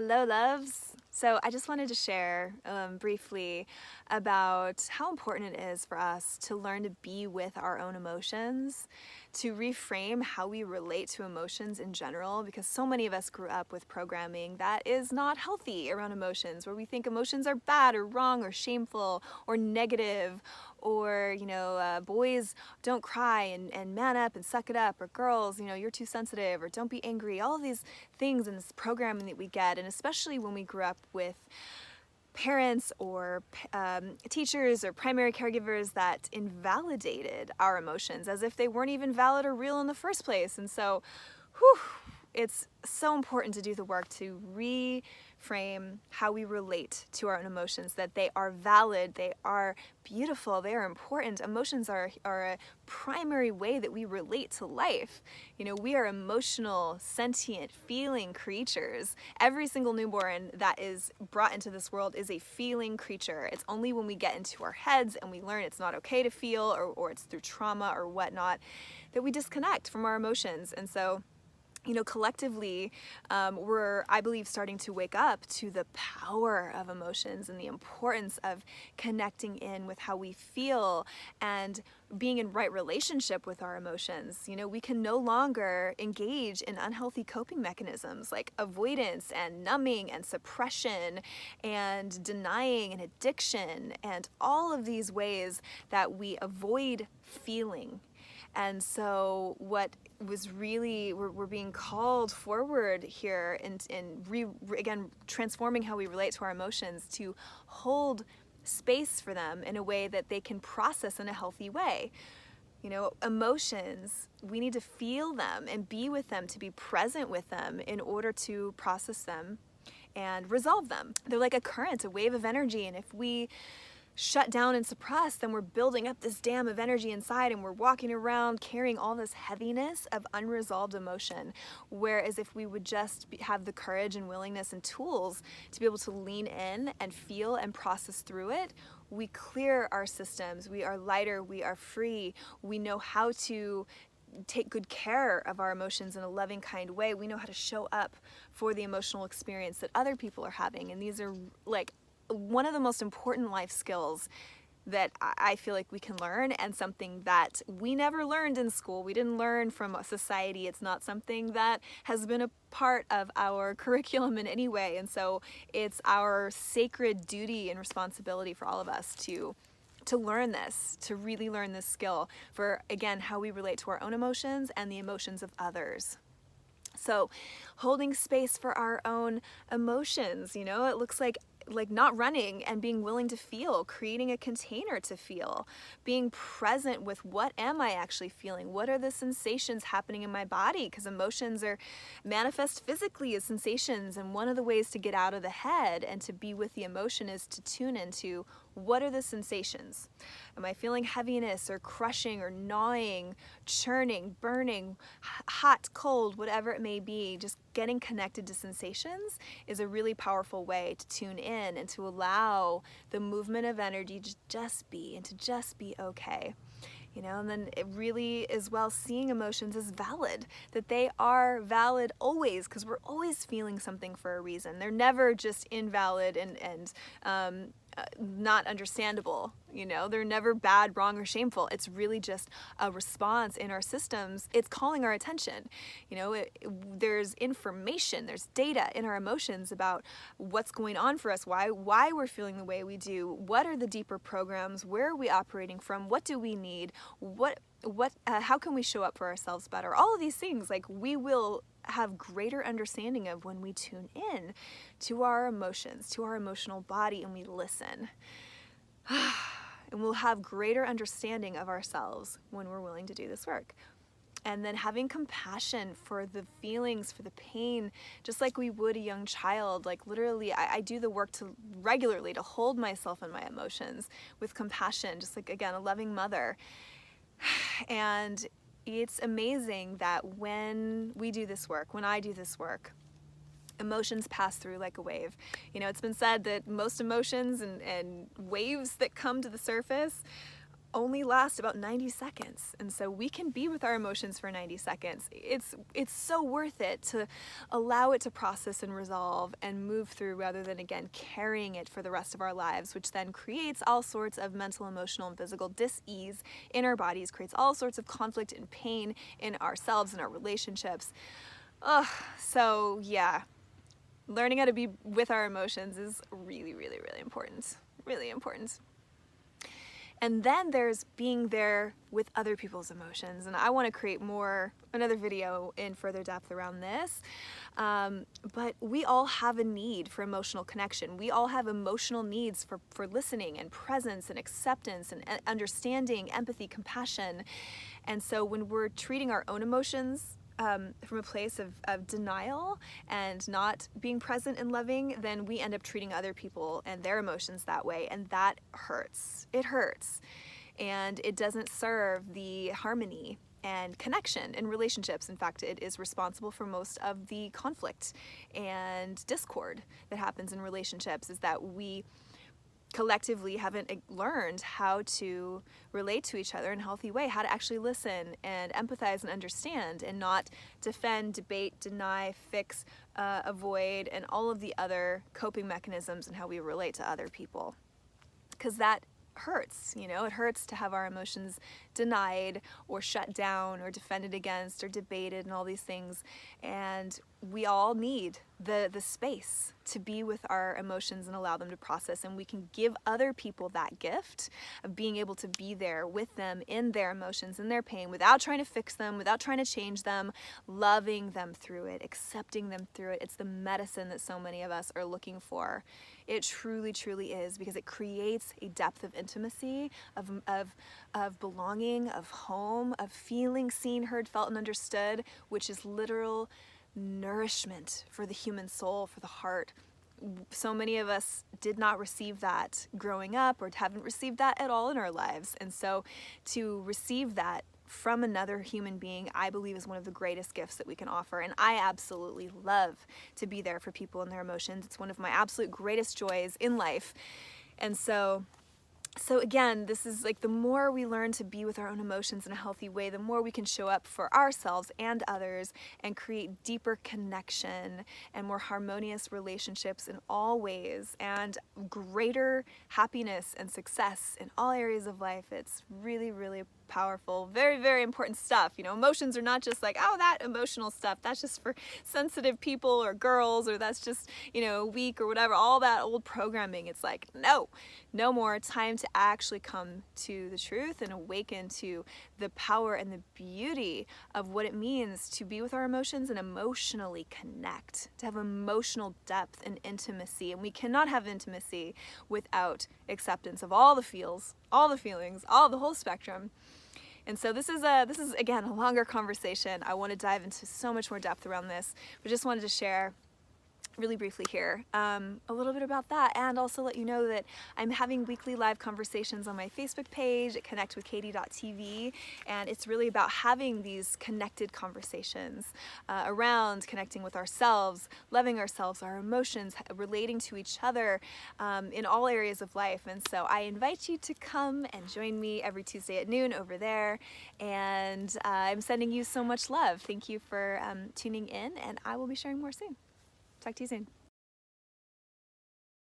Hello, loves. So I just wanted to share briefly about how important it is for us to learn to be with our own emotions, to reframe how we relate to emotions in general, because so many of us grew up with programming that is not healthy around emotions, where we think emotions are bad or wrong or shameful or negative, or, boys don't cry and man up and suck it up, or girls, you're too sensitive, or don't be angry, all of these things and this programming that we get, and especially when we grew up with parents or teachers or primary caregivers that invalidated our emotions as if they weren't even valid or real in the first place. And so, it's so important to do the work to reframe how we relate to our own emotions, that they are valid, they are beautiful, they are important. Emotions are a primary way that we relate to life. We are emotional, sentient, feeling creatures. Every single newborn that is brought into this world is a feeling creature. It's only when we get into our heads and we learn it's not okay to feel, or it's through trauma or whatnot, that we disconnect from our emotions. And so, collectively, we're, I believe, starting to wake up to the power of emotions and the importance of connecting in with how we feel and being in right relationship with our emotions. We can no longer engage in unhealthy coping mechanisms like avoidance and numbing and suppression and denying and addiction and all of these ways that we avoid feeling. And so what was really, we're being called forward here again, transforming how we relate to our emotions, to hold space for them in a way that they can process in a healthy way. Emotions, we need to feel them and be with them, to be present with them in order to process them and resolve them. They're like a current, a wave of energy, and if we shut down and suppress, then we're building up this dam of energy inside, and we're walking around carrying all this heaviness of unresolved emotion. Whereas if we would just have the courage and willingness and tools to be able to lean in and feel and process through it, we clear our systems, we are lighter, we are free, we know how to take good care of our emotions in a loving, kind way. We know how to show up for the emotional experience that other people are having. And these are like one of the most important life skills that I feel like we can learn, and something that we never learned in school. We didn't learn from society. It's not something that has been a part of our curriculum in any way. And so it's our sacred duty and responsibility for all of us to learn this, to really learn this skill for, again, how we relate to our own emotions and the emotions of others. So holding space for our own emotions, it looks like not running and being willing to feel, creating a container to feel, being present with what am I actually feeling? What are the sensations happening in my body? Because emotions are manifest physically as sensations, and one of the ways to get out of the head and to be with the emotion is to tune into what are the sensations. Am I feeling heaviness or crushing or gnawing, churning, burning, hot, cold, whatever it may be? Just getting connected to sensations is a really powerful way to tune in and to allow the movement of energy to just be, and to just be okay. And then it really is, well, seeing emotions as valid, that they are valid always, because we're always feeling something for a reason. They're never just invalid and not understandable. They're never bad, wrong, or shameful. It's really just a response in our systems. It's calling our attention. There's information, there's data in our emotions about what's going on for us, why we're feeling the way we do, what are the deeper programs, where are we operating from, what do we need, how can we show up for ourselves better? All of these things, we will have greater understanding of when we tune in to our emotions, to our emotional body, and we listen. And we'll have greater understanding of ourselves when we're willing to do this work. And then having compassion for the feelings, for the pain, just like we would a young child. Literally, I do the work regularly to hold myself and my emotions with compassion, just like, again, a loving mother. And it's amazing that when we do this work, when I do this work, emotions pass through like a wave. It's been said that most emotions and waves that come to the surface only last about 90 seconds. And so we can be with our emotions for 90 seconds. It's so worth it to allow it to process and resolve and move through, rather than, again, carrying it for the rest of our lives, which then creates all sorts of mental, emotional, and physical dis-ease in our bodies, creates all sorts of conflict and pain in ourselves and our relationships. Ugh, so yeah, learning how to be with our emotions is really, really, really important. Really important. And then there's being there with other people's emotions. And I want to create another video in further depth around this. But we all have a need for emotional connection. We all have emotional needs for listening and presence and acceptance and understanding, empathy, compassion. And so when we're treating our own emotions from a place of denial and not being present and loving, then we end up treating other people and their emotions that way, and that hurts. It hurts, and it doesn't serve the harmony and connection in relationships. In fact, it is responsible for most of the conflict and discord that happens in relationships, is that we collectively haven't learned how to relate to each other in a healthy way, how to actually listen and empathize and understand, and not defend, debate, deny, fix, avoid, and all of the other coping mechanisms and how we relate to other people. Because that hurts, it hurts to have our emotions denied or shut down or defended against or debated and all these things. And we all need the space to be with our emotions and allow them to process. And we can give other people that gift of being able to be there with them in their emotions, in their pain, without trying to fix them, without trying to change them, loving them through it, accepting them through it. It's the medicine that so many of us are looking for. It truly, truly is, because it creates a depth of intimacy, of belonging, of home, of feeling seen, heard, felt, and understood, which is literal nourishment for the human soul, for the heart. So many of us did not receive that growing up, or haven't received that at all in our lives. And so to receive that from another human being, I believe, is one of the greatest gifts that we can offer. And I absolutely love to be there for people and their emotions. It's one of my absolute greatest joys in life. And so again, this is like, the more we learn to be with our own emotions in a healthy way, the more we can show up for ourselves and others and create deeper connection and more harmonious relationships in all ways, and greater happiness and success in all areas of life. It's really, really powerful, very, very important stuff. Emotions are not just like, oh, that emotional stuff, that's just for sensitive people or girls, or that's just, weak or whatever, all that old programming. It's like, no more. Time to actually come to the truth and awaken to the power and the beauty of what it means to be with our emotions and emotionally connect, to have emotional depth and intimacy. And we cannot have intimacy without acceptance of all the feels, all the feelings, the whole spectrum. And so this is again a longer conversation. I want to dive into so much more depth around this, but just wanted to share really briefly here a little bit about that, and also let you know that I'm having weekly live conversations on my Facebook page at connectwithkatie.tv, and it's really about having these connected conversations around connecting with ourselves, loving ourselves, our emotions, relating to each other in all areas of life. And so I invite you to come and join me every Tuesday at noon over there, and I'm sending you so much love. Thank you for tuning in, and I will be sharing more soon. Talk to you soon.